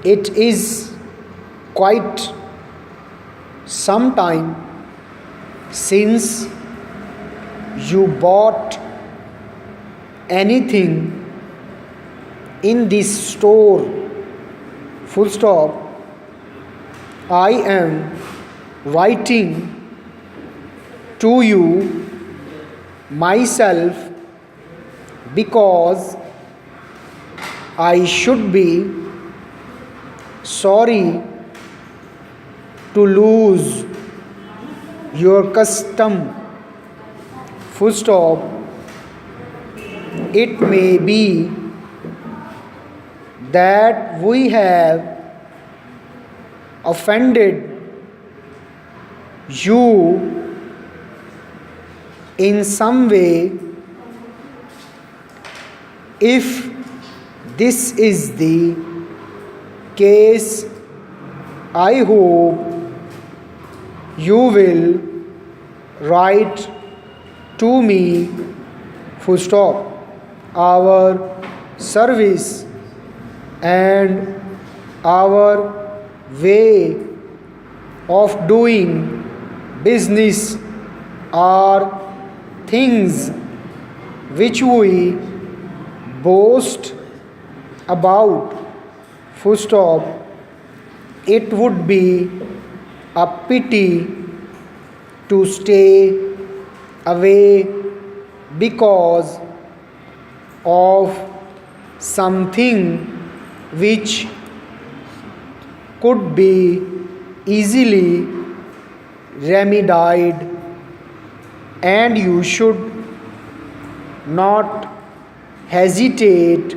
It is quite some time since you bought anything in this store. Full stop. I am writing to you myself because I should be sorry to lose your custom. Full stop. It may be that we have offended you in some way. If this is the case, I hope you will write to me. Full stop. Our service and our way of doing business are things which we boast about. Full stop. It would be a pity to stay away because of something which could be easily remedied, and you should not hesitate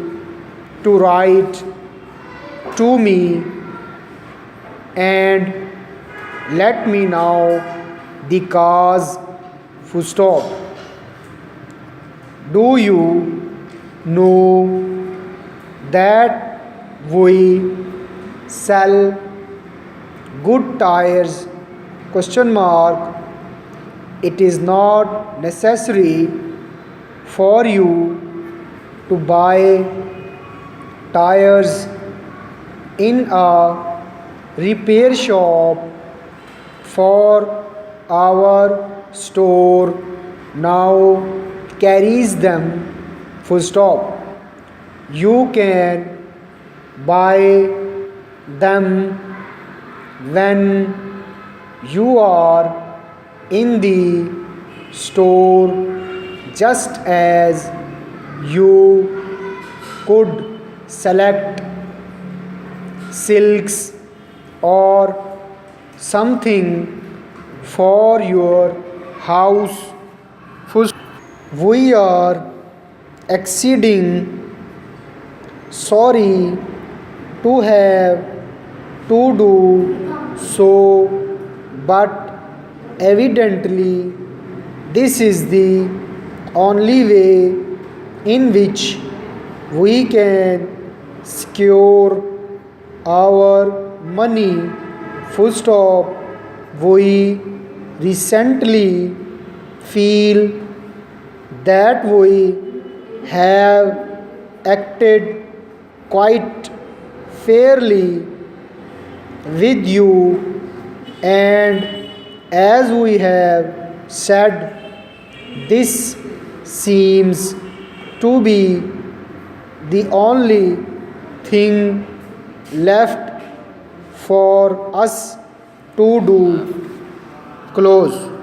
to write to me and let me know the cause. Full stop. Do you know that we sell good tires? Question mark. It is not necessary for you to buy tires in a repair shop. For our store now carries them. Full stop. You can buy them when you are in the store, just as you could select silks or something for your house. We are exceeding sorry to have to do so, but evidently this is the only way in which we can secure our money. Full stop. We recently feel that we have acted quite fairly with you, and as we have said, this seems to be the only thing left for us to do. Close.